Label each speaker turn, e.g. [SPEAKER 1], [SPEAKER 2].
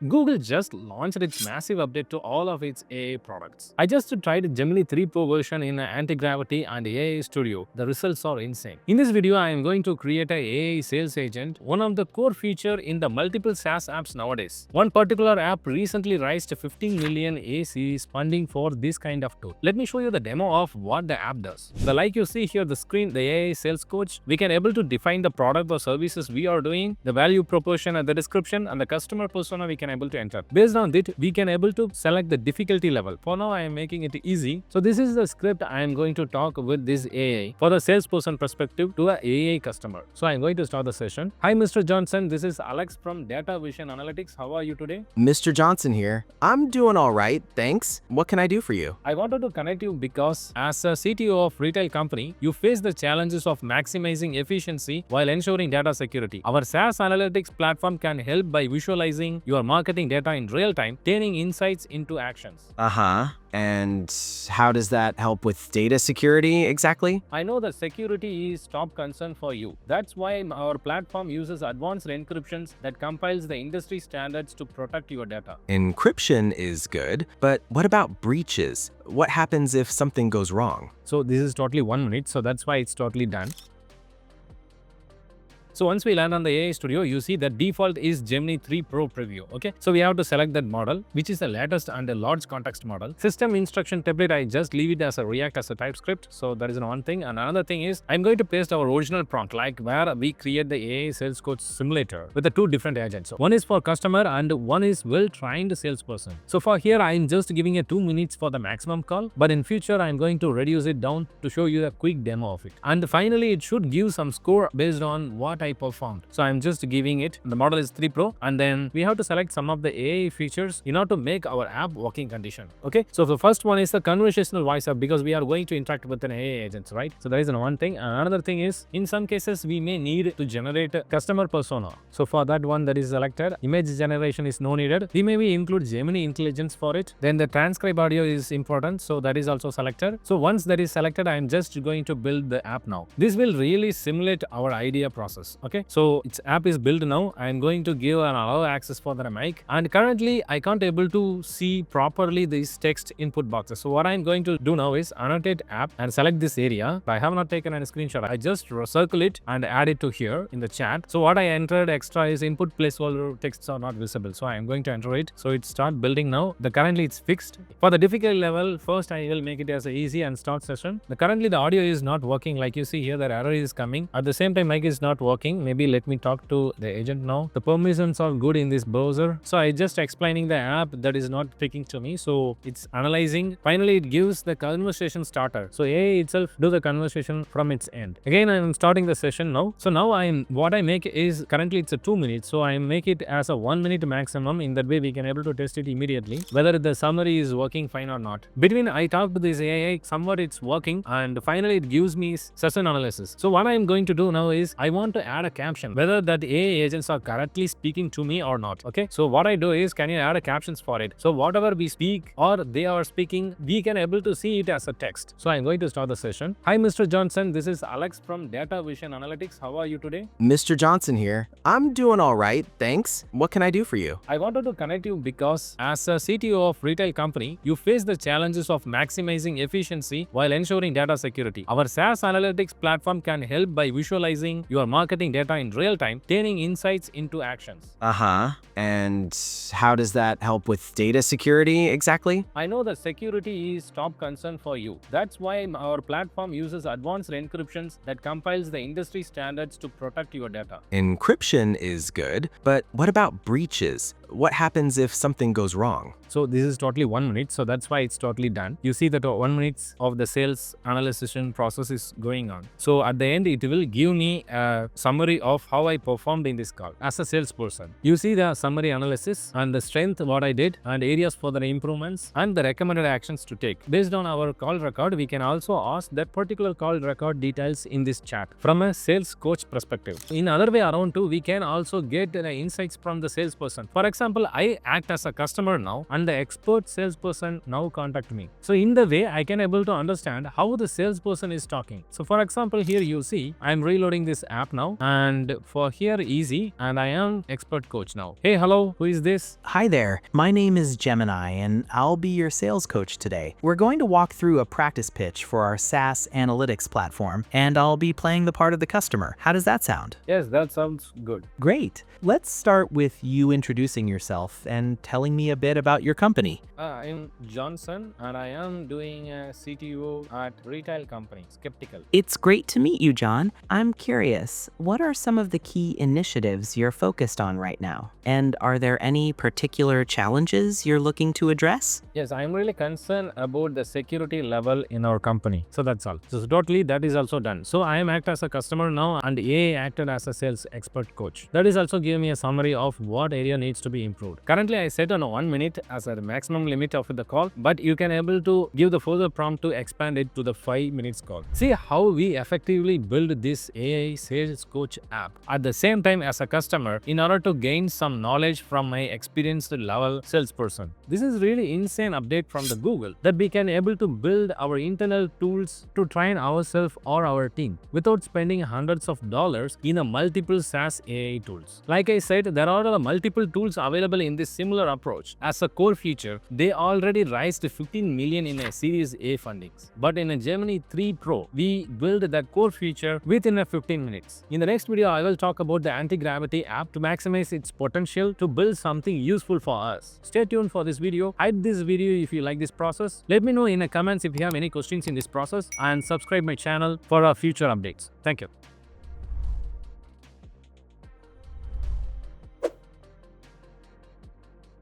[SPEAKER 1] Google just launched its massive update to all of its AI products. I just tried Gemini 3 Pro version in Anti-Gravity and AI Studio. The results are insane. In this video, I am going to create an AI sales agent, one of the core features in the multiple SaaS apps nowadays. One particular app recently raised 15 million A series funding for this kind of tool. Let me show you the demo of what the app does. Like you see here the screen, the AI sales coach, we can able to define the product or services we are doing, the value proposition and the description, and the customer persona we can able to enter. Based on it, we can able to select the difficulty level. For now, I am making it easy. So this is the script I am going to talk with this AI for the salesperson perspective to a AI customer. So I am going to start the session. Hi, Mr. Johnson. This is Alex from Data Vision Analytics. How are you today?
[SPEAKER 2] Mr. Johnson here. I'm doing all right, thanks. What can I do for you?
[SPEAKER 1] I wanted to connect you because as a CTO of retail company, you face the challenges of maximizing efficiency while ensuring data security. Our SaaS analytics platform can help by visualizing your marketing data in real time, turning insights into actions.
[SPEAKER 2] And how does that help with data security exactly?
[SPEAKER 1] I know that security is top concern for you. That's why our platform uses advanced encryptions that compiles the industry standards to protect your data.
[SPEAKER 2] Encryption is good, but what about breaches? What happens if something goes wrong?
[SPEAKER 1] So this is totally 1 minute, so that's why it's totally done. So once we land on the AI Studio, you see the default is Gemini 3 Pro preview. Okay, so we have to select that model, which is the latest and a large context model. System instruction template, I just leave it as a React as a TypeScript. So that is one thing. And another thing is I'm going to paste our original prompt, like where we create the AI sales coach simulator with the two different agents. So one is for customer and one is well-trained salesperson. So for here, I'm just giving a 2 minutes for the maximum call, but in future, I'm going to reduce it down to show you a quick demo of it. And finally, it should give some score based on what I performed. So I'm just giving it. The model is 3 Pro, and then we have to select some of the AI features in order to make our app working condition. Okay, so the first one is the conversational voice app because we are going to interact with an AI agent, right? So that is one thing. And another thing is in some cases we may need to generate a customer persona. So for that one, that is selected. Image generation is no needed. We maybe include Gemini intelligence for it. Then the transcribe audio is important, so that is also selected. So once that is selected, I am just going to build the app now. This will really simulate our idea process. Okay, so its app is built now. I am going to give an allow access for the mic, and currently I can't able to see properly these text input boxes. So what I am going to do now is annotate app and select this area. I have not taken a screenshot. I just circle it and add it to here in the chat. So what I entered extra is input placeholder texts are not visible. So I am going to enter it. So it start building now. Currently it's fixed. For the difficulty level, first I will make it as a easy and start session. Currently the audio is not working. Like you see here, the error is coming. At the same time, mic is not working. Maybe let me talk to the agent now. The permissions are good in this browser. So I just explaining the app that is not speaking to me. So it's analyzing. Finally, it gives the conversation starter. So AI itself do the conversation from its end. Again, I am starting the session now. So now what I make is currently it's a 2 minutes. So I make it as a 1 minute maximum. In that way, we can able to test it immediately whether the summary is working fine or not. Between I talk to this AI, somewhat it's working, and finally it gives me session analysis. So what I am going to do now is I want to add a caption whether that AI agents are correctly speaking to me or not. Okay, so what I do is can you add a captions for it? So whatever we speak or they are speaking, we can able to see it as a text. So I'm going to start the session. Hi, Mr. Johnson. This is Alex from Data Vision Analytics. How are you today?
[SPEAKER 2] Mr. Johnson here. I'm doing all right, thanks. What can I do for you?
[SPEAKER 1] I wanted to connect you because as a CTO of retail company, you face the challenges of maximizing efficiency while ensuring data security. Our SaaS analytics platform can help by visualizing your marketing data in real time, turning insights into actions.
[SPEAKER 2] And how does that help with data security exactly?
[SPEAKER 1] I know that security is top concern for you. That's why our platform uses advanced encryptions that compiles the industry standards to protect your data.
[SPEAKER 2] Encryption is good, but what about breaches? What happens if something goes wrong?
[SPEAKER 1] So this is totally 1 minute, so that's why it's totally done. You see that 1 minute of the sales analysis process is going on. So at the end, it will give me a summary of how I performed in this call as a salesperson. You see the summary analysis and the strength what I did and areas for the improvements and the recommended actions to take. Based on our call record, we can also ask that particular call record details in this chat from a sales coach perspective. In other way around too, we can also get the insights from the salesperson. For example, I act as a customer now and the expert salesperson now contact me. So in the way, I can able to understand how the salesperson is talking. So for example, here you see I'm reloading this app now, and for here easy, and I am expert coach now. Hey, hello, who is this?
[SPEAKER 3] Hi there, my name is Gemini and I'll be your sales coach today. We're going to walk through a practice pitch for our SaaS analytics platform and I'll be playing the part of the customer. How does that sound?
[SPEAKER 1] Yes, that sounds good.
[SPEAKER 3] Great. Let's start with you introducing yourself and telling me a bit about your company.
[SPEAKER 1] I'm Johnson and I am doing a CTO at retail company, Skeptical.
[SPEAKER 3] It's great to meet you, John. I'm curious, what are some of the key initiatives you're focused on right now? And are there any particular challenges you're looking to address?
[SPEAKER 1] Yes, I'm really concerned about the security level in our company. So that's all. So totally that is also done. So I am act as a customer now and AI acted as a sales expert coach. That is also giving me a summary of what area needs to be improved. Currently I set on 1 minute as a maximum limit of the call, but you can able to give the further prompt to expand it to the 5 minutes call. See how we effectively build this AI sales coach app at the same time as a customer in order to gain some knowledge from my experienced level salesperson. This is really insane update from the Google that we can able to build our internal tools to train ourselves or our team without spending hundreds of dollars in a multiple SaaS AI tools. Like I said, there are multiple tools available in this similar approach. As a core feature, they already raised 15 million in a Series A fundings. But in a Gemini 3 Pro, we build that core feature within a 15 minutes. In the next video, I will talk about the anti-gravity app to maximize its potential to build something useful for us. Stay tuned for this video. Hide this video if you like this process. Let me know in the comments if you have any questions in this process and subscribe my channel for our future updates. Thank you.